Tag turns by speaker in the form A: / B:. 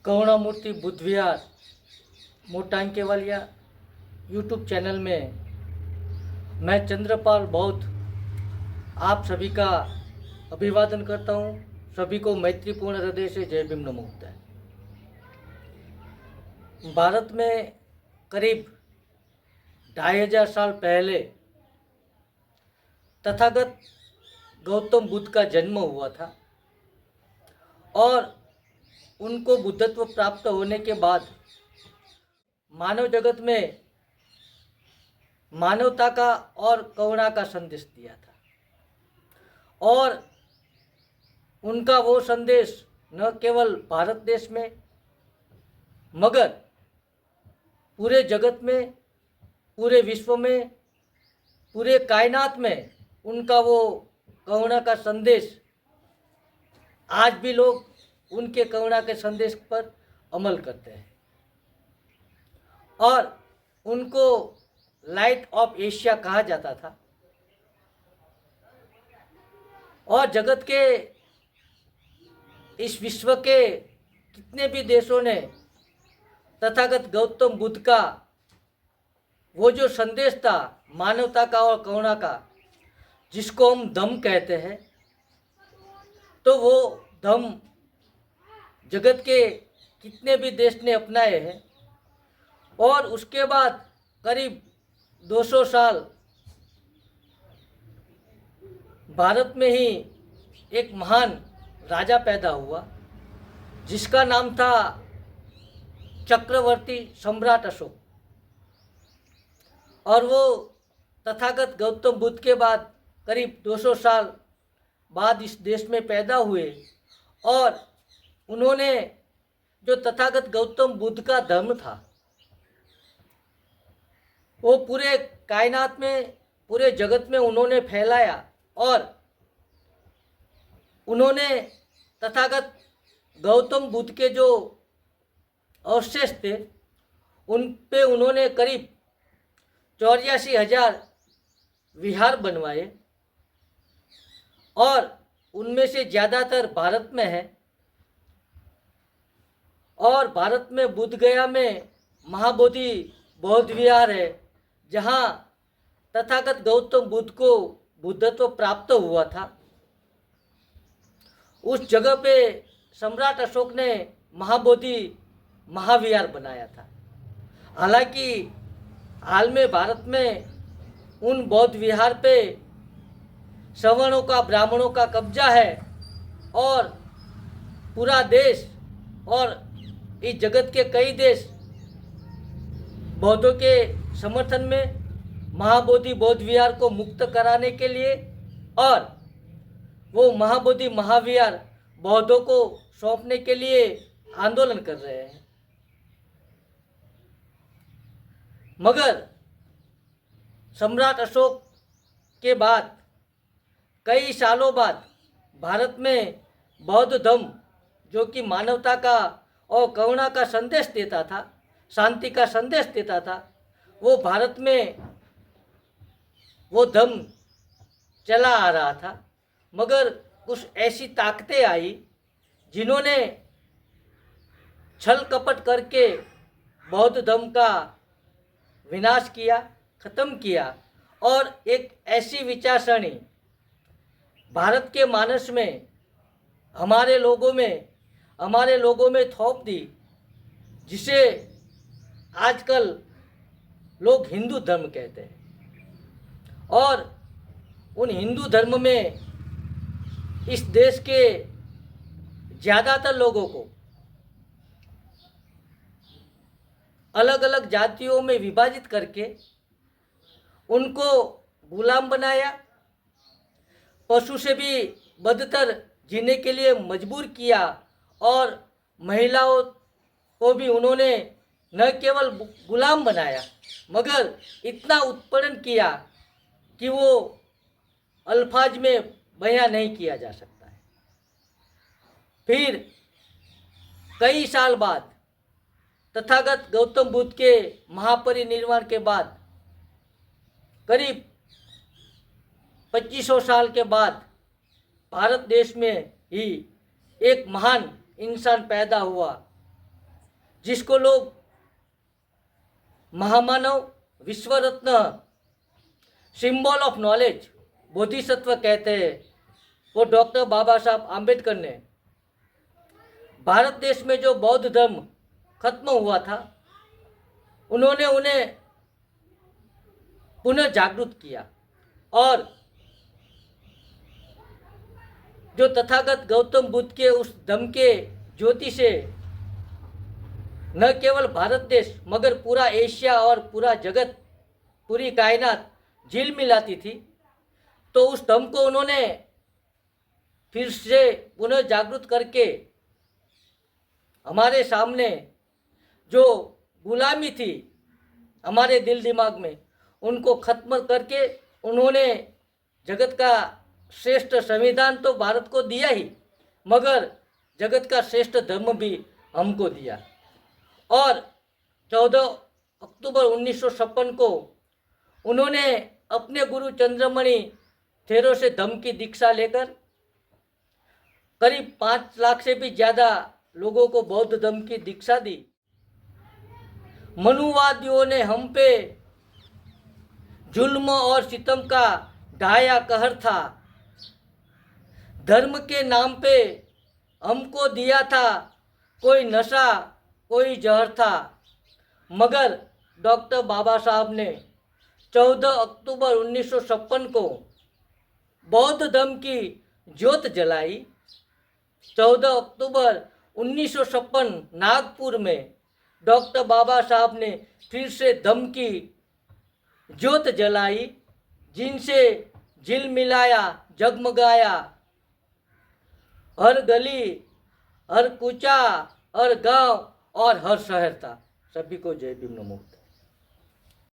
A: करुणामूर्ति बुद्ध विहार मोटांके Walia YouTube channel में मैं चंद्रपाल बौद्ध आप सभी का अभिवादन करता हूँ। सभी को मैत्रीपूर्ण हृदय से जय भीम नमो बुद्धाय। भारत में करीब 2500 साल पहले तथागत गौतम बुद्ध का जन्म हुआ था और उनको बुद्धत्व प्राप्त होने के बाद मानव जगत में मानवता का और करुणा का संदेश दिया था। और उनका वो संदेश न केवल भारत देश में मगर पूरे जगत में, पूरे विश्व में, पूरे कायनात में उनका वो करुणा का संदेश आज भी लोग उनके करुणा के संदेश पर अमल करते हैं और उनको लाइट ऑफ एशिया कहा जाता था। और जगत के इस विश्व के कितने भी देशों ने तथागत गौतम बुद्ध का वो जो संदेश था मानवता का और करुणा का, जिसको हम धम्म कहते हैं, तो वो धम्म जगत के कितने भी देश ने अपनाए हैं। और उसके बाद करीब 200 साल भारत में ही एक महान राजा पैदा हुआ जिसका नाम था चक्रवर्ती सम्राट अशोक। और वो तथागत गौतम बुद्ध के बाद करीब 200 साल बाद इस देश में पैदा हुए और उन्होंने जो तथागत गौतम बुद्ध का धर्म था वो पूरे कायनात में, पूरे जगत में उन्होंने फैलाया। और उन्होंने तथागत गौतम बुद्ध के जो अवशेष थे उन पे उन्होंने करीब 84,000 विहार बनवाए और उनमें से ज़्यादातर भारत में है। और भारत में बुद्ध गया में महाबोधि बौद्ध विहार है जहाँ तथागत गौतम बुद्ध को बुद्धत्व प्राप्त हुआ था। उस जगह पे सम्राट अशोक ने महाबोधि महाविहार बनाया था। हालांकि हाल में भारत में उन बौद्ध विहार पे सवर्णों का, ब्राह्मणों का कब्जा है और पूरा देश और इस जगत के कई देश बौद्धों के समर्थन में महाबोधि बौद्ध विहार को मुक्त कराने के लिए और वो महाबोधि महाविहार बौद्धों को सौंपने के लिए आंदोलन कर रहे हैं। मगर सम्राट अशोक के बाद कई सालों बाद भारत में बौद्ध धम्म जो कि मानवता का और करुणा का संदेश देता था, शांति का संदेश देता था, वो भारत में वो धम्म चला आ रहा था। मगर कुछ ऐसी ताकतें आई जिन्होंने छल कपट करके बौद्ध धम्म का विनाश किया, ख़त्म किया और एक ऐसी विचारसरणी भारत के मानस में, हमारे लोगों में थोप दी जिसे आजकल लोग हिंदू धर्म कहते हैं। और उन हिंदू धर्म में इस देश के ज़्यादातर लोगों को अलग अलग जातियों में विभाजित करके उनको गुलाम बनाया, पशु से भी बदतर जीने के लिए मजबूर किया और महिलाओं को भी उन्होंने न केवल गुलाम बनाया मगर इतना उत्पीड़न किया कि वो अल्फाज में बयां नहीं किया जा सकता है। फिर कई साल बाद तथागत गौतम बुद्ध के महापरिनिर्वाण के बाद करीब 2500 साल के बाद भारत देश में ही एक महान इंसान पैदा हुआ जिसको लोग महामानव, विश्व रत्न, सिंबल ऑफ नॉलेज, बोधिसत्व कहते हैं, वो डॉक्टर बाबा साहब आम्बेडकर ने भारत देश में जो बौद्ध धर्म खत्म हुआ था, उन्होंने उन्हें पुनः जागृत किया और जो तथागत गौतम बुद्ध के उस दम के ज्योति से न केवल भारत देश मगर पूरा एशिया और पूरा जगत, पूरी कायनात झिलमिलाती थी, तो उस दम को उन्होंने फिर से पुनः जागृत करके हमारे सामने जो गुलामी थी हमारे दिल दिमाग में, उनको खत्म करके उन्होंने जगत का श्रेष्ठ संविधान तो भारत को दिया ही, मगर जगत का श्रेष्ठ धर्म भी हमको दिया। और 14 अक्टूबर 1956 को उन्होंने अपने गुरु चंद्रमणि थेरो से धम्म की दीक्षा लेकर करीब 5 लाख से भी ज़्यादा लोगों को बौद्ध धम्म की दीक्षा दी। मनुवादियों ने हम पे जुल्म और सितम का ढाया कहर था, धर्म के नाम पे हमको दिया था कोई नशा कोई जहर था, मगर डॉक्टर बाबा साहब ने 14 अक्टूबर 1956 को बौद्ध धर्म की ज्योत जलाई। 14 अक्टूबर 1956 नागपुर में डॉक्टर बाबा साहब ने फिर से धम्म की ज्योत जलाई, जिनसे झिलमिलाया, जगमगाया हर गली, हर कूचा, हर गांव और हर शहर था। सभी को जय भीम नमो।